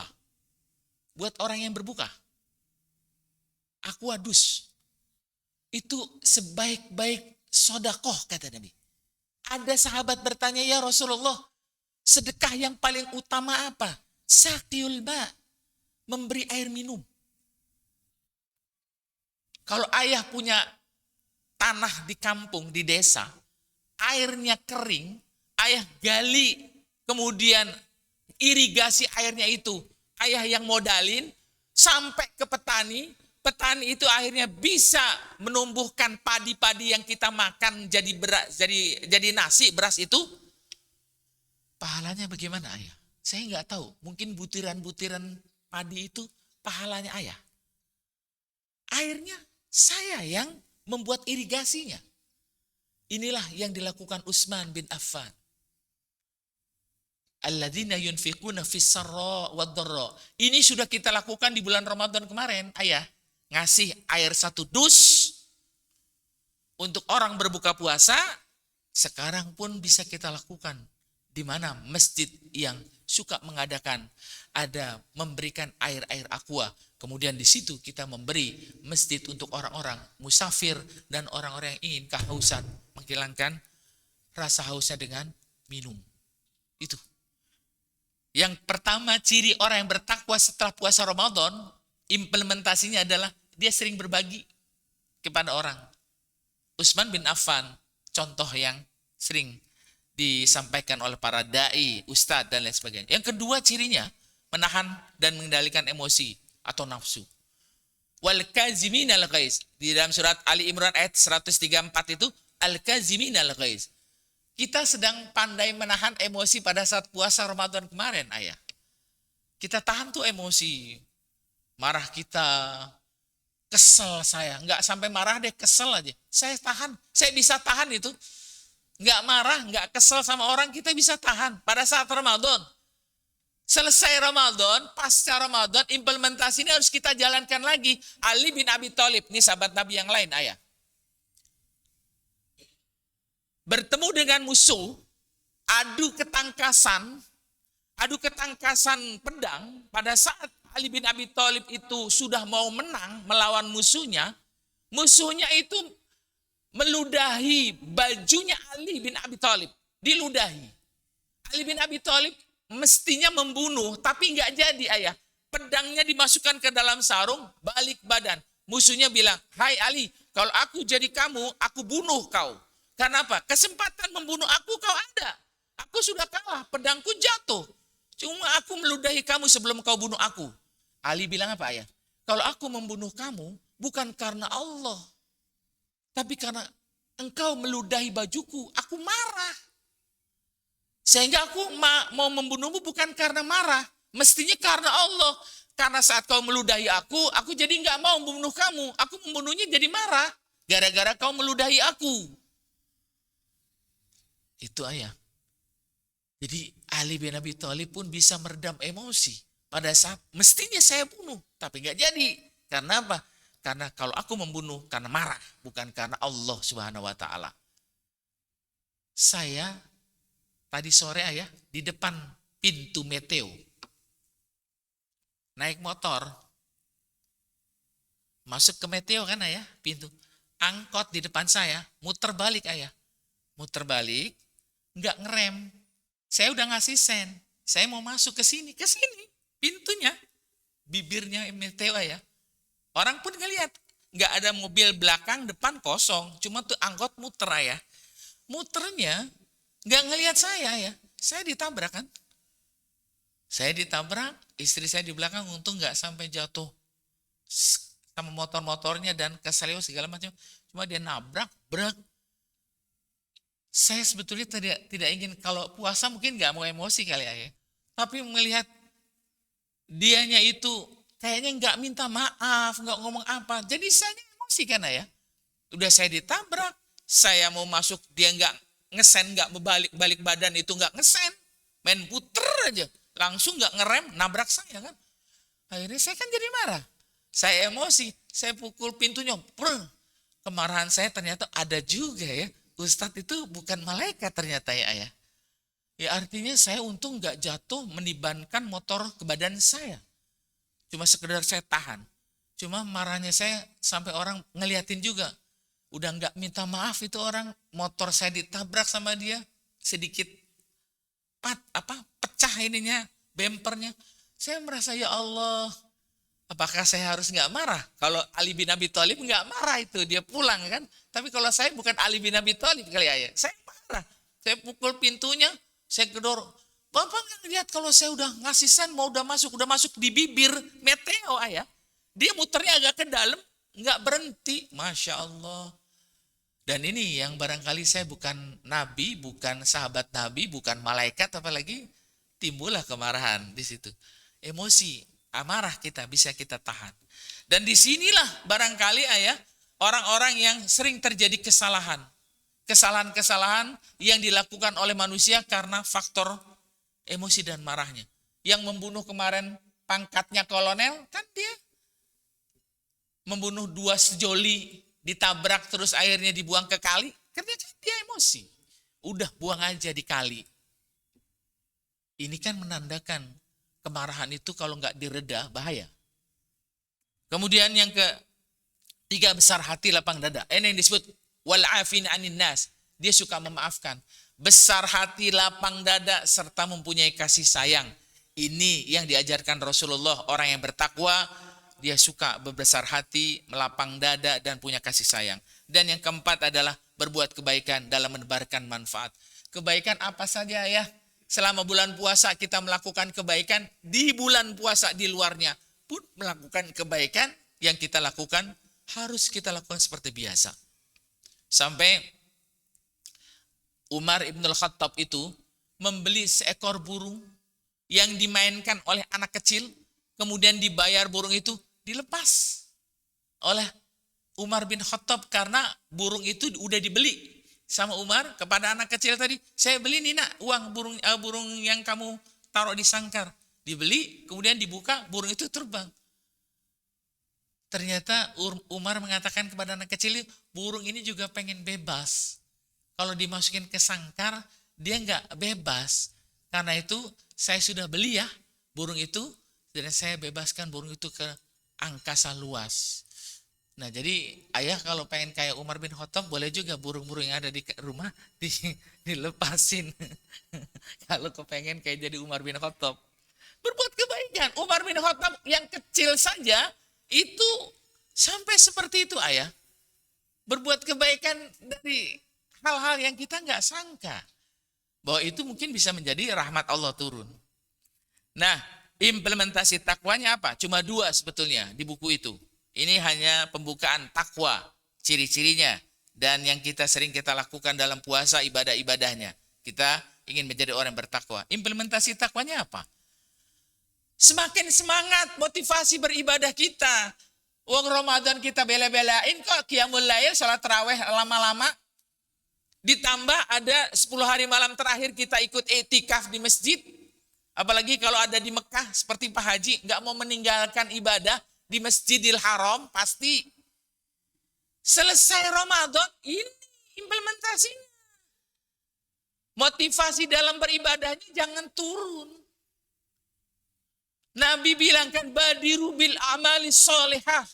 buat orang yang berbuka. Aqua dus. Itu sebaik-baik sodakoh kata Nabi. Ada sahabat bertanya, ya Rasulullah, sedekah yang paling utama apa? Sakyul ma. Memberi air minum. Kalau ayah punya tanah di kampung, di desa, airnya kering, ayah gali, kemudian irigasi airnya itu, ayah yang modalin, sampai ke petani, petani itu akhirnya bisa menumbuhkan padi-padi yang kita makan jadi beras, jadi nasi, beras itu, pahalanya bagaimana ayah? Saya nggak tahu, mungkin butiran-butiran padi itu pahalanya ayah. Airnya saya yang membuat irigasinya. Inilah yang dilakukan Utsman bin Affan. Alladzina yunfiquna fis sarra wad dharra. Ini sudah kita lakukan di bulan Ramadan kemarin, ayah. Ngasih air 1 dus untuk orang berbuka puasa, sekarang pun bisa kita lakukan. Di mana masjid yang suka mengadakan, ada memberikan air-air aqua. Kemudian di situ kita memberi masjid untuk orang-orang musafir dan orang-orang yang ingin kehausan, menghilangkan rasa hausnya dengan minum. Itu. Yang pertama ciri orang yang bertakwa setelah puasa Ramadan, implementasinya adalah dia sering berbagi kepada orang. Utsman bin Affan contoh yang sering disampaikan oleh para dai, ustadz dan lain sebagainya. Yang kedua cirinya menahan dan mengendalikan emosi atau nafsu. Wal kaziminal ghaiz. Di dalam surat Ali Imran ayat 134 itu al-kaziminal ghaiz. Kita sedang pandai menahan emosi pada saat puasa Ramadan kemarin, ayah. Kita tahan tuh emosi. Marah kita, kesel saya. Enggak sampai marah deh, kesel aja. Saya tahan, saya bisa tahan itu. Enggak marah, enggak kesel sama orang, kita bisa tahan pada saat Ramadan. Selesai Ramadan, pasca Ramadan, implementasi ini harus kita jalankan lagi. Ali bin Abi Thalib, ini sahabat Nabi yang lain, ayah. Bertemu dengan musuh, adu ketangkasan pedang. Pada saat Ali bin Abi Thalib itu sudah mau menang melawan musuhnya itu meludahi bajunya Ali bin Abi Thalib, diludahi. Ali bin Abi Thalib mestinya membunuh, tapi nggak jadi, ayah. Pedangnya dimasukkan ke dalam sarung, balik badan. Musuhnya bilang, hai Ali, kalau aku jadi kamu, aku bunuh kau. Kenapa? Kesempatan membunuh aku kau ada. Aku sudah kalah, pedangku jatuh. Cuma aku meludahi kamu sebelum kau bunuh aku. Ali bilang apa, ayah? Kalau aku membunuh kamu, bukan karena Allah. Tapi karena engkau meludahi bajuku, aku marah. Sehingga aku mau membunuhmu bukan karena marah. Mestinya karena Allah. Karena saat kau meludahi aku jadi nggak mau membunuh kamu. Aku membunuhnya jadi marah. Gara-gara kau meludahi aku. Itu, ayah. Jadi Ali bin Abi Thalib pun bisa meredam emosi. Pada saat mestinya saya bunuh. Tapi nggak jadi. Karena apa? Karena kalau aku membunuh karena marah. Bukan karena Allah Subhanahu wa ta'ala. Saya tadi sore, ayah, di depan pintu Meteo. Naik motor. Masuk ke Meteo kan, ayah, pintu. Angkot di depan saya, muter balik, ayah. Muter balik, nggak ngerem. Saya udah ngasih sen. Saya mau masuk ke sini, pintunya. Bibirnya Meteo, ayah. Orang pun ngelihat, nggak ada mobil belakang, depan kosong. Cuma tuh angkot muter, ayah. Muternya nggak ngelihat saya, ya. Saya ditabrak kan. Saya ditabrak, istri saya di belakang untung nggak sampai jatuh sama motor-motornya dan keselio segala macam. Cuma dia nabrak, brak. Saya sebetulnya tidak ingin, kalau puasa mungkin nggak mau emosi kali, ya. Tapi melihat dianya itu kayaknya nggak minta maaf, nggak ngomong apa. Jadi saya emosi kan, ya. Udah saya ditabrak, saya mau masuk, dia nggak ngesen, nggak balik badan, itu nggak ngesen, main puter aja, langsung nggak ngerem, nabrak saya kan. Akhirnya saya kan jadi marah, saya emosi, saya pukul pintunya, kemarahan saya ternyata ada juga, ya. Ustadz itu bukan malaikat ternyata, ya, ayah. Ya artinya saya untung nggak jatuh menibankan motor ke badan saya, cuma sekedar saya tahan. Cuma marahnya saya sampai orang ngeliatin juga. Udah nggak minta maaf itu orang, motor saya ditabrak sama dia, sedikit pecah ininya, bempernya. Saya merasa, ya Allah, apakah saya harus nggak marah? Kalau Ali bin Abi Thalib nggak marah itu, dia pulang kan. Tapi kalau saya bukan Ali bin Abi Thalib kali, ayah, saya marah. Saya pukul pintunya, saya gedor. Bapak nggak lihat kalau saya udah ngasih sen, udah masuk di bibir Meteo, ayah. Dia muternya agak ke dalam, nggak berhenti, masya Allah. Dan ini yang barangkali saya bukan nabi, bukan sahabat nabi, bukan malaikat, apalagi timbullah kemarahan di situ. Emosi, amarah kita bisa kita tahan. Dan disinilah barangkali, ayah, orang-orang yang sering terjadi kesalahan. Kesalahan-kesalahan yang dilakukan oleh manusia karena faktor emosi dan marahnya. Yang membunuh kemarin pangkatnya kolonel, kan dia membunuh 2 sejoli, ditabrak terus airnya dibuang ke kali, karena dia emosi. Udah buang aja di kali. Ini kan menandakan kemarahan itu kalau nggak direda bahaya. Kemudian yang ketiga, besar hati, lapang dada. Ini yang disebut wal afin anin nas. Dia suka memaafkan. Besar hati, lapang dada, serta mempunyai kasih sayang. Ini yang diajarkan Rasulullah. Orang yang bertakwa, dia suka berbesar hati, melapang dada, dan punya kasih sayang. Dan yang keempat adalah berbuat kebaikan dalam menebarkan manfaat. Kebaikan apa saja ya? Selama bulan puasa kita melakukan kebaikan, di bulan puasa di luarnya pun melakukan kebaikan, yang kita lakukan harus kita lakukan seperti biasa. Sampai Umar ibn al-Khattab itu membeli seekor burung yang dimainkan oleh anak kecil, kemudian dibayar burung itu dilepas oleh Umar bin Khattab karena burung itu udah dibeli sama Umar kepada anak kecil tadi. Saya beli nih nak, uang burung yang kamu taruh di sangkar. Dibeli, kemudian dibuka, burung itu terbang. Ternyata Umar mengatakan kepada anak kecil, burung ini juga pengen bebas. Kalau dimasukin ke sangkar, dia nggak bebas. Karena itu saya sudah beli ya burung itu, dan saya bebaskan burung itu ke angkasa luas. Nah jadi ayah kalau pengen kayak Umar bin Khattab, boleh juga burung-burung yang ada di rumah dilepasin. Kalau kepengen kayak jadi Umar bin Khattab. Berbuat kebaikan. Umar bin Khattab yang kecil saja itu sampai seperti itu ayah. Berbuat kebaikan dari hal-hal yang kita nggak sangka. Bahwa itu mungkin bisa menjadi rahmat Allah turun. Nah, implementasi takwanya apa? Cuma 2 sebetulnya di buku itu. Ini hanya pembukaan takwa, ciri-cirinya. Dan yang kita sering kita lakukan dalam puasa, ibadah-ibadahnya. Kita ingin menjadi orang yang bertakwa. Implementasi takwanya apa? Semakin semangat motivasi beribadah kita. Uang Ramadan kita bela-belain kok, qiyamul lail, salat tarawih lama-lama. Ditambah ada 10 hari malam terakhir kita ikut i'tikaf di masjid. Apalagi kalau ada di Mekah seperti Pak Haji, nggak mau meninggalkan ibadah di Masjidil Haram, pasti selesai Ramadan ini implementasinya. Motivasi dalam beribadahnya jangan turun. Nabi bilang kan, badiru bil amali sholihah.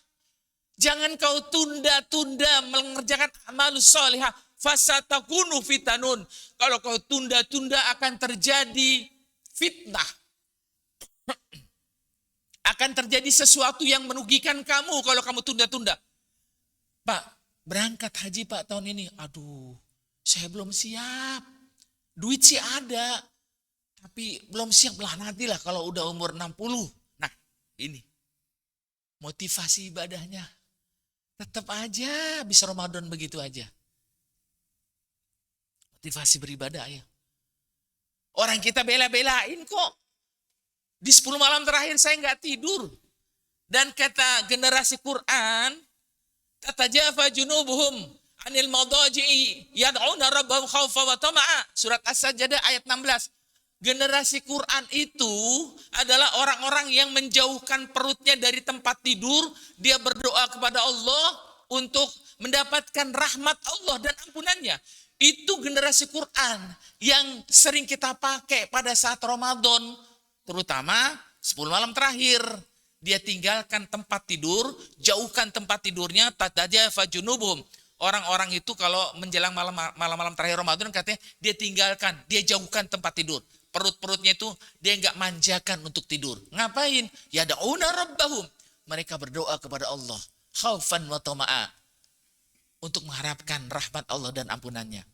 Jangan kau tunda-tunda mengerjakan amal sholihah. Fasatakunu fitanun. Kalau kau tunda-tunda akan terjadi fitnah. Akan terjadi sesuatu yang merugikan kamu kalau kamu tunda-tunda. Pak, berangkat haji Pak tahun ini. Aduh, saya belum siap. Duit sih ada, tapi belum siap lah, nantilah kalau udah umur 60. Nah, ini motivasi ibadahnya. Tetap aja habis Ramadan begitu aja. Motivasi beribadah ya. Orang kita bela-belain kok. Di 10 malam terakhir saya nggak tidur. Dan kata generasi Quran, tatajafa junubuhum anil madaji'i yad'una rabbahum khaufa wa tama'a. Surat As-Sajdah ayat 16. Generasi Quran itu adalah orang-orang yang menjauhkan perutnya dari tempat tidur. Dia berdoa kepada Allah untuk mendapatkan rahmat Allah dan ampunannya. Itu generasi Quran yang sering kita pakai pada saat Ramadan. Terutama 10 malam terakhir. Dia tinggalkan tempat tidur, jauhkan tempat tidurnya, tatajafa junubum. Orang-orang itu kalau menjelang malam-malam terakhir Ramadan katanya dia tinggalkan, dia jauhkan tempat tidur. Perut-perutnya itu dia enggak manjakan untuk tidur. Ngapain? Ya da'una rabbahum. Mereka berdoa kepada Allah. Khaufan wa tama'a. Untuk mengharapkan rahmat Allah dan ampunannya.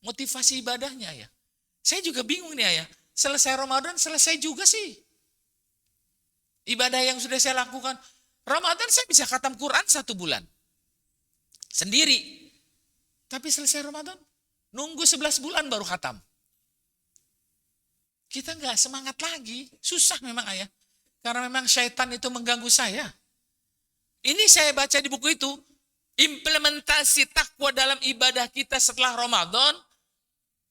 Motivasi ibadahnya ya. Saya juga bingung nih ya. Selesai Ramadan, selesai juga sih. Ibadah yang sudah saya lakukan. Ramadan saya bisa khatam Quran 1 bulan. Sendiri. Tapi selesai Ramadan, nunggu 11 bulan baru khatam. Kita nggak semangat lagi. Susah memang ayah. Karena memang syaitan itu mengganggu saya. Ini saya baca di buku itu. Implementasi takwa dalam ibadah kita setelah Ramadan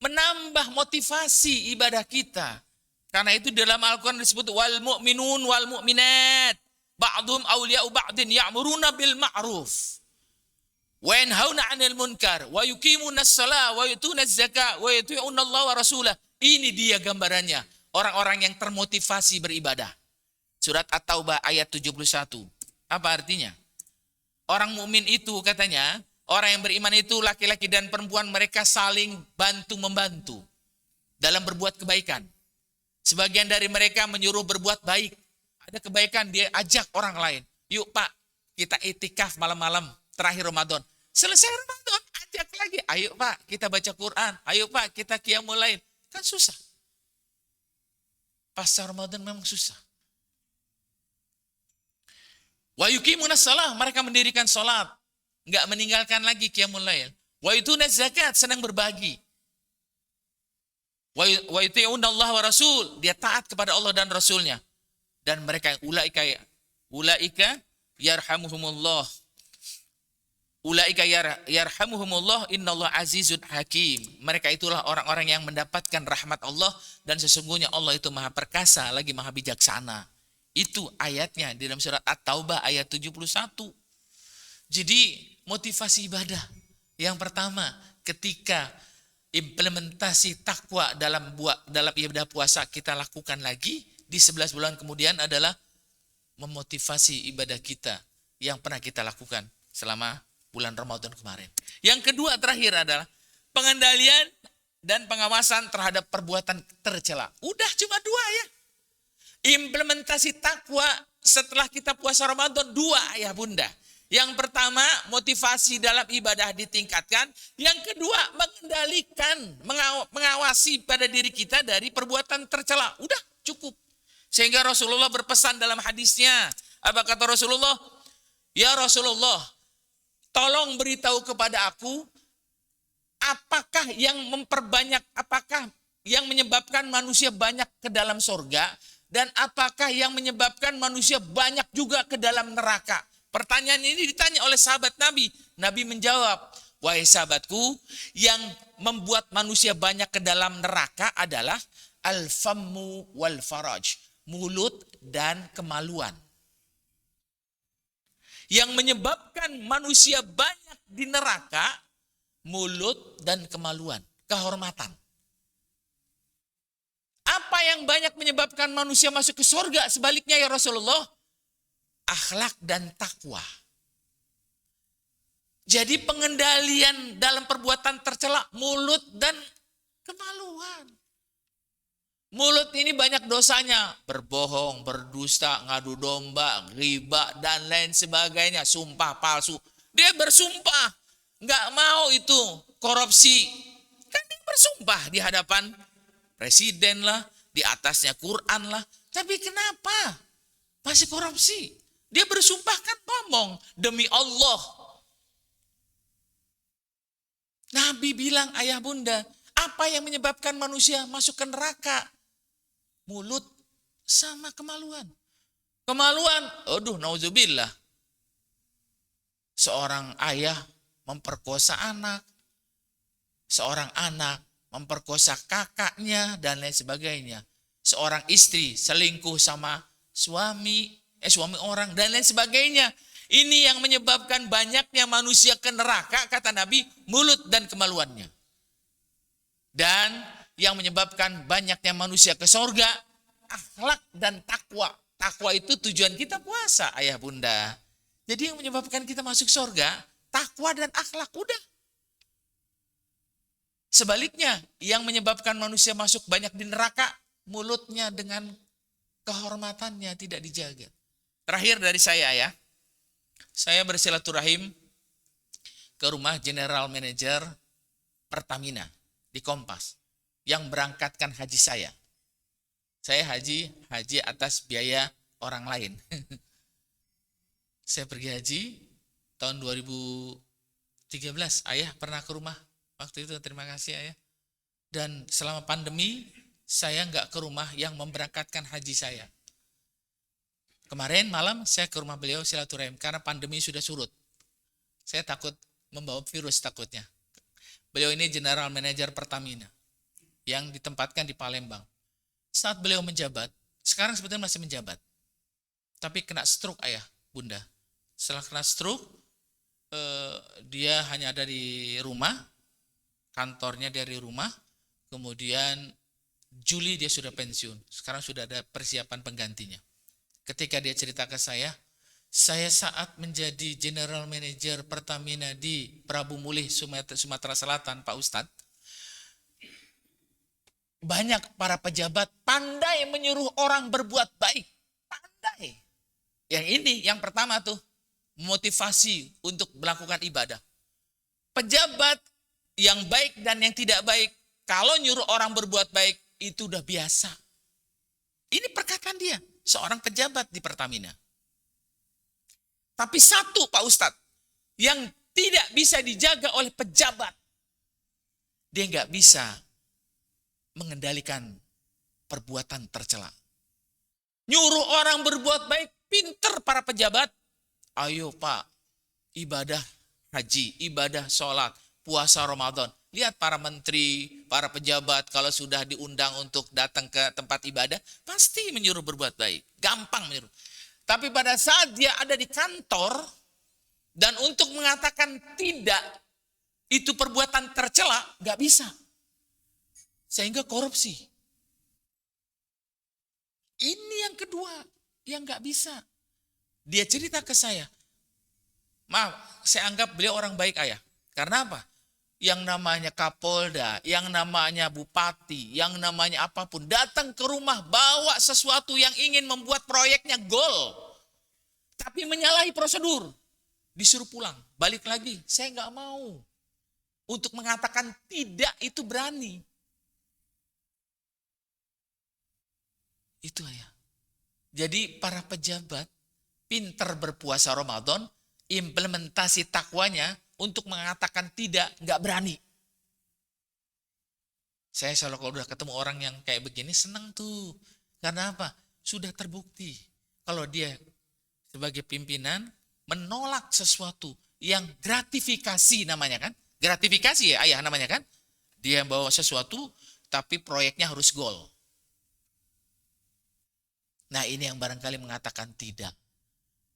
menambah motivasi ibadah kita. Karena itu dalam Al-Quran disebut wal mu'minun wal mu'minat ba'dhum awliya'u ba'din ya'muruna bil ma'ruf wa yanhauna 'anil munkar wa yuqimuna shalah wa yutuna zakah wa yuti'una Allah wa rasulah. Ini dia gambarannya orang-orang yang termotivasi beribadah. Surat At-Taubah ayat 71. Apa artinya? Orang mukmin itu katanya, orang yang beriman itu laki-laki dan perempuan mereka saling bantu-membantu dalam berbuat kebaikan. Sebagian dari mereka menyuruh berbuat baik. Ada kebaikan dia ajak orang lain. Yuk Pak, kita itikaf malam-malam terakhir Ramadan. Selesai Ramadan, ajak lagi. Ayo Pak, kita baca Quran. Ayo Pak, kita qiyamul lail. Kan susah. Pasca Ramadan memang susah. Wa yuqimunas shalah, mereka mendirikan salat, enggak meninggalkan lagi qiyamul lail. Wa yutuna zakat, senang berbagi. Wa yuti'una Allah wa rasul, dia taat kepada Allah dan Rasulnya. Dan mereka ulaika yarhamuhumullah. Ulaika yarhamuhumullah innallah azizun hakim. Mereka itulah orang-orang yang mendapatkan rahmat Allah dan sesungguhnya Allah itu maha perkasa lagi maha bijaksana. Itu ayatnya di dalam surat At-Taubah ayat 71. Jadi motivasi ibadah yang pertama ketika implementasi takwa dalam ibadah puasa kita lakukan lagi di 11 bulan kemudian adalah memotivasi ibadah kita yang pernah kita lakukan selama bulan Ramadan kemarin. Yang kedua terakhir adalah pengendalian dan pengawasan terhadap perbuatan tercela. Udah cuma 2 ya. Implementasi takwa setelah kita puasa Ramadan 2 ya bunda. Yang pertama motivasi dalam ibadah ditingkatkan. Yang kedua mengendalikan, mengawasi pada diri kita dari perbuatan tercela. Udah cukup. Sehingga Rasulullah berpesan dalam hadisnya. Apa kata Rasulullah? Ya Rasulullah, tolong beritahu kepada aku apakah yang menyebabkan manusia banyak ke dalam surga dan apakah yang menyebabkan manusia banyak juga ke dalam neraka. Pertanyaan ini ditanya oleh sahabat Nabi. Nabi menjawab, wahai sahabatku, yang membuat manusia banyak ke dalam neraka adalah al-fammu wal faraj, mulut dan kemaluan. Yang menyebabkan manusia banyak di neraka, mulut dan kemaluan, kehormatan. Apa yang banyak menyebabkan manusia masuk ke surga? Sebaliknya ya Rasulullah, akhlak dan takwa. Jadi pengendalian dalam perbuatan tercela mulut dan kemaluan. Mulut ini banyak dosanya, berbohong, berdusta, ngadu domba, riba dan lain sebagainya, sumpah palsu. Dia bersumpah, nggak mau itu korupsi. Kan dia bersumpah di hadapan presiden lah, di atasnya Quran lah. Tapi kenapa masih korupsi? Dia bersumpah kan ngomong demi Allah. Nabi bilang ayah bunda, apa yang menyebabkan manusia masuk ke neraka? Mulut sama kemaluan. Kemaluan, aduh nauzubillah. Seorang ayah memperkosa anak. Seorang anak memperkosa kakaknya dan lain sebagainya. Seorang istri selingkuh sama suami orang dan lain sebagainya. Ini yang menyebabkan banyaknya manusia ke neraka, kata Nabi, mulut dan kemaluannya. Dan yang menyebabkan banyaknya manusia ke surga, akhlak dan takwa. Takwa itu tujuan kita puasa, ayah bunda. Jadi yang menyebabkan kita masuk surga, takwa dan akhlak, udah. Sebaliknya, yang menyebabkan manusia masuk banyak di neraka, mulutnya dengan kehormatannya tidak dijaga. Terakhir dari saya ya, saya bersilaturahim ke rumah General Manager Pertamina di Kompas yang berangkatkan haji saya. Saya haji atas biaya orang lain. Saya pergi haji tahun 2013, ayah pernah ke rumah waktu itu, terima kasih ayah. Dan selama pandemi saya nggak ke rumah yang memberangkatkan haji saya. Kemarin malam saya ke rumah beliau silaturahim karena pandemi sudah surut. Saya takut membawa virus takutnya. Beliau ini General Manager Pertamina yang ditempatkan di Palembang. Saat beliau menjabat, sekarang sebetulnya masih menjabat. Tapi kena stroke ayah, bunda. Setelah kena stroke, dia hanya ada di rumah, kantornya dari rumah. Kemudian Juli dia sudah pensiun. Sekarang sudah ada persiapan penggantinya. Ketika dia cerita ke saya saat menjadi General Manager Pertamina di Prabu Mulih, Sumatera Selatan, Pak Ustadz, banyak para pejabat pandai menyuruh orang berbuat baik. Pandai. Yang ini, yang pertama tuh, motivasi untuk melakukan ibadah. pejabat yang baik dan yang tidak baik, kalau nyuruh orang berbuat baik, itu udah biasa. Ini perkataan dia, seorang pejabat di Pertamina. Tapi satu Pak Ustadz, yang tidak bisa dijaga oleh pejabat, dia nggak bisa mengendalikan perbuatan tercela. Nyuruh orang berbuat baik, pinter para pejabat. Ayo Pak, ibadah haji, ibadah sholat, puasa Ramadan. Lihat para menteri, para pejabat kalau sudah diundang untuk datang ke tempat ibadah, pasti menyuruh berbuat baik. Gampang menyuruh. Tapi pada saat dia ada di kantor, dan untuk mengatakan tidak, itu perbuatan tercela, gak bisa. Sehingga korupsi. Ini yang kedua, yang gak bisa. Dia cerita ke saya, maaf, saya anggap beliau orang baik ayah. Karena apa? Yang namanya Kapolda, yang namanya Bupati, yang namanya apapun, datang ke rumah bawa sesuatu yang ingin membuat proyeknya gol. Tapi menyalahi prosedur. Disuruh pulang, balik lagi. Saya nggak mau. Untuk mengatakan tidak itu berani. Itu ayah. Jadi para pejabat pinter berpuasa Ramadan, implementasi takwanya untuk mengatakan tidak, nggak berani. Saya selalu kalau udah ketemu orang yang kayak begini senang tuh. Karena apa? Sudah terbukti. Kalau dia sebagai pimpinan menolak sesuatu yang gratifikasi namanya kan. Gratifikasi ya ayah namanya kan. Dia bawa sesuatu tapi proyeknya harus gol. Nah ini yang barangkali mengatakan tidak.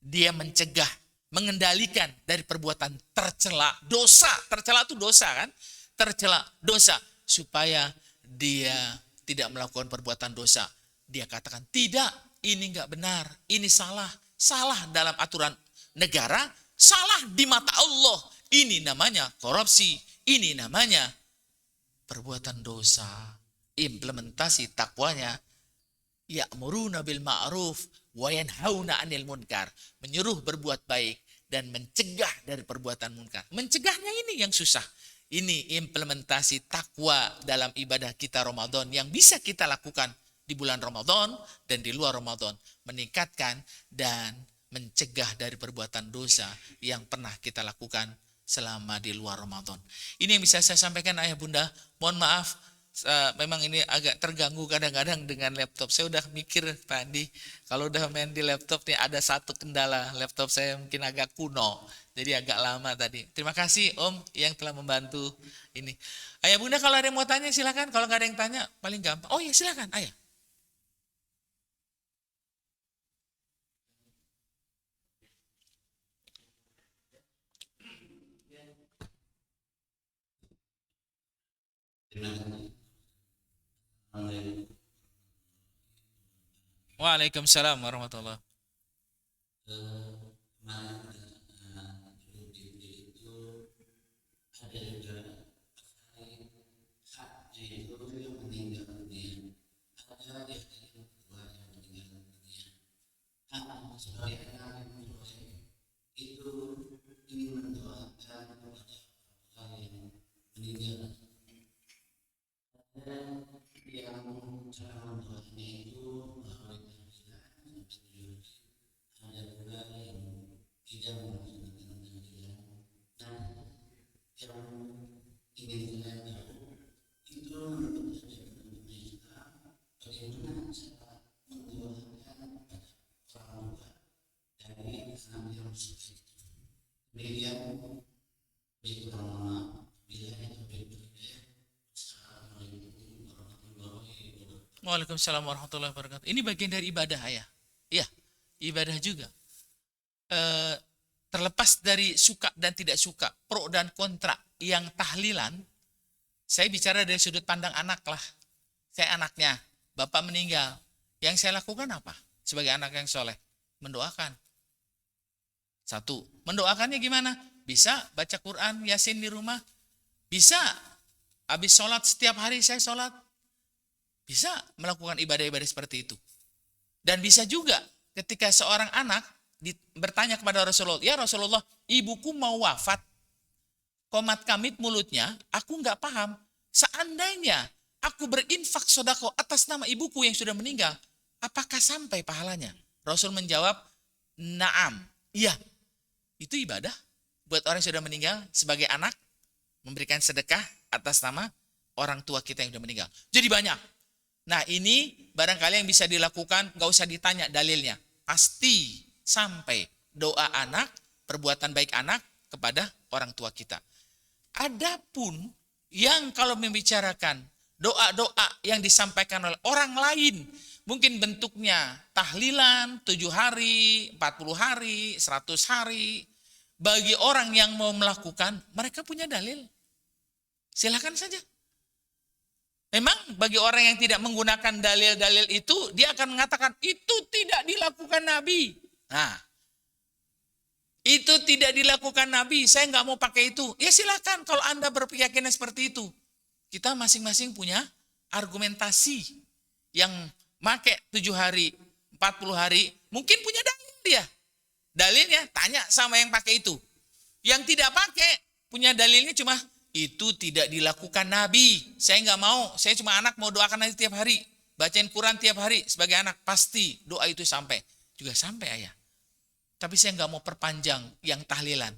Dia mencegah, mengendalikan dari perbuatan tercela, dosa. Tercela itu dosa kan? Tercela, dosa. Supaya dia tidak melakukan perbuatan dosa. Dia katakan, tidak, ini enggak benar, ini salah. Salah dalam aturan negara, salah di mata Allah. Ini namanya korupsi, ini namanya perbuatan dosa. Implementasi takwanya, ya'muruna bil ma'ruf wa yanhauna 'anil munkar, menyuruh berbuat baik dan mencegah dari perbuatan munkar. Mencegahnya ini yang susah. Ini implementasi takwa dalam ibadah kita Ramadan yang bisa kita lakukan di bulan Ramadan dan di luar Ramadan, meningkatkan dan mencegah dari perbuatan dosa yang pernah kita lakukan selama di luar Ramadan. Ini yang bisa saya sampaikan ayah bunda. Mohon maaf, memang ini agak terganggu kadang-kadang dengan laptop. Saya udah mikir tadi, kalau udah main di laptop nih ada satu kendala, laptop saya mungkin agak kuno, jadi agak lama tadi. Terima kasih Om yang telah membantu ini. Ayah bunda kalau ada yang mau tanya silakan, kalau nggak ada yang tanya paling gampang. Oh ya silakan ayah. Waalaikumsalam warahmatullahi. Waalaikumsalam warahmatullahi wabarakatuh. Ini bagian dari ibadah ayah. Iya, ibadah juga. Terlepas dari suka dan tidak suka, pro dan kontra yang tahlilan, saya bicara dari sudut pandang anak lah. Saya anaknya, bapak meninggal. Yang saya lakukan apa? Sebagai anak yang soleh, mendoakan. Satu, mendoakannya gimana? Bisa baca Quran, Yasin di rumah. Bisa, habis sholat setiap hari saya sholat. Bisa melakukan ibadah-ibadah seperti itu. Dan bisa juga ketika seorang anak bertanya kepada Rasulullah, ya Rasulullah, ibuku mau wafat. komat kamit mulutnya, aku nggak paham. Seandainya aku berinfak sodako atas nama ibuku yang sudah meninggal, apakah sampai pahalanya? Rasul menjawab, naam, iya. Itu ibadah buat orang yang sudah meninggal sebagai anak, memberikan sedekah atas nama orang tua kita yang sudah meninggal. Jadi banyak. Nah ini barangkali yang bisa dilakukan, nggak usah ditanya dalilnya. Pasti sampai doa anak, perbuatan baik anak kepada orang tua kita. Adapun yang kalau membicarakan doa-doa yang disampaikan oleh orang lain, mungkin bentuknya tahlilan 7 hari, 40 hari, 100 hari. Bagi orang yang mau melakukan, mereka punya dalil. Silakan saja. Memang bagi orang yang tidak menggunakan dalil-dalil itu, dia akan mengatakan, itu tidak dilakukan Nabi. Nah, itu tidak dilakukan Nabi, saya nggak mau pakai itu. Ya silakan kalau Anda berkeyakinan seperti itu. Kita masing-masing punya argumentasi yang make 7 hari, 40 hari, mungkin punya dalil dia. Dalilnya tanya sama yang pakai itu. Yang tidak pakai, punya dalilnya cuma, itu tidak dilakukan Nabi. Saya nggak mau, saya cuma anak mau doakan aja tiap hari. Bacain Quran tiap hari sebagai anak. Pasti doa itu sampai. Juga sampai ayah. Tapi saya nggak mau perpanjang yang tahlilan.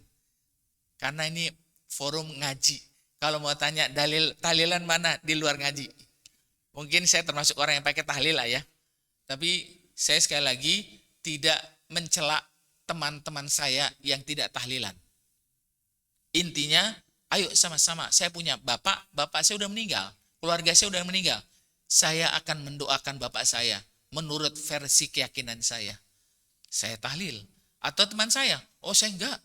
Karena ini forum ngaji. Kalau mau tanya dalil tahlilan mana di luar ngaji. Mungkin saya termasuk orang yang pakai tahlil lah ya. Tapi saya sekali lagi tidak mencela teman-teman saya yang tidak tahlilan. Intinya, ayo sama-sama. Saya punya bapak saya udah meninggal. Keluarga saya udah meninggal. Saya akan mendoakan bapak saya menurut versi keyakinan saya. Saya tahlil. Atau teman saya, oh saya enggak.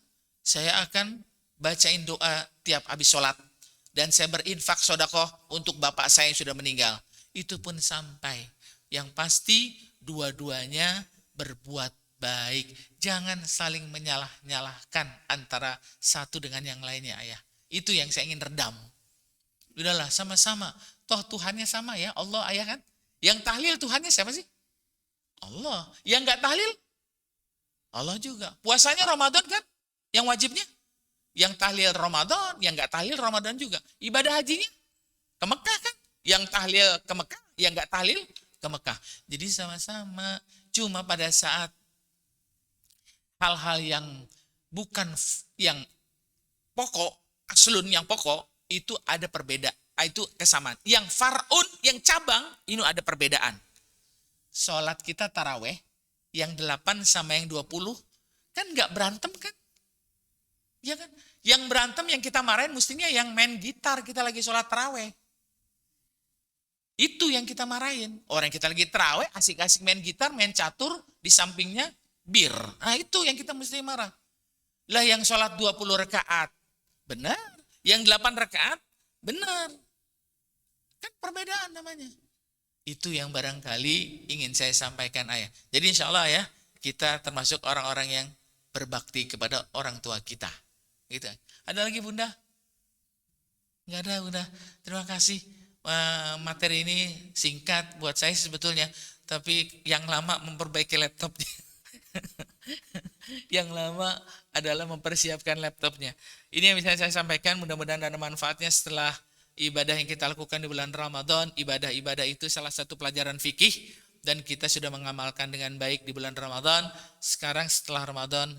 Saya akan bacain doa tiap habis sholat. Dan saya berinfak sodakoh untuk bapak saya yang sudah meninggal. Itu pun sampai. Yang pasti dua-duanya berbuat baik. Jangan saling menyalah-nyalahkan antara satu dengan yang lainnya ayah. Itu yang saya ingin redam. Udahlah sama-sama. Toh Tuhannya sama ya. Allah ayah kan. Yang tahlil Tuhannya siapa sih? Allah. Yang enggak tahlil? Allah juga. Puasanya Ramadan kan? Yang wajibnya? Yang tahlil Ramadan, yang enggak tahlil Ramadan juga. Ibadah hajinya? Ke Mekah kan? Yang tahlil ke Mekah, yang enggak tahlil ke Mekah. Jadi sama-sama. Cuma pada saat hal-hal yang bukan yang pokok, aslun yang pokok, itu ada perbedaan. Itu kesamaan. Yang far'un, yang cabang, ini ada perbedaan. Sholat kita taraweh, yang 8 sama yang 20, kan nggak berantem kan? Ya kan? Yang berantem yang kita marahin mestinya yang main gitar, kita lagi sholat taraweh. Itu yang kita marahin. Orang kita lagi taraweh, asik-asik main gitar, main catur, di sampingnya bir. Nah itu yang kita mesti marah. Lah yang sholat 20 rakaat, benar. Yang 8 rakaat, benar. Kan perbedaan namanya. Itu yang barangkali ingin saya sampaikan ayah. Jadi insya Allah ya, kita termasuk orang-orang yang berbakti kepada orang tua kita. Gitu. Ada lagi bunda? Enggak ada bunda. Terima kasih. Materi ini singkat buat saya sebetulnya. Tapi yang lama memperbaiki laptopnya. Yang lama adalah mempersiapkan laptopnya. Ini yang bisa saya sampaikan, mudah-mudahan ada manfaatnya setelah ibadah yang kita lakukan di bulan Ramadan. Ibadah-ibadah itu salah satu pelajaran fikih dan kita sudah mengamalkan dengan baik di bulan Ramadan. Sekarang setelah Ramadan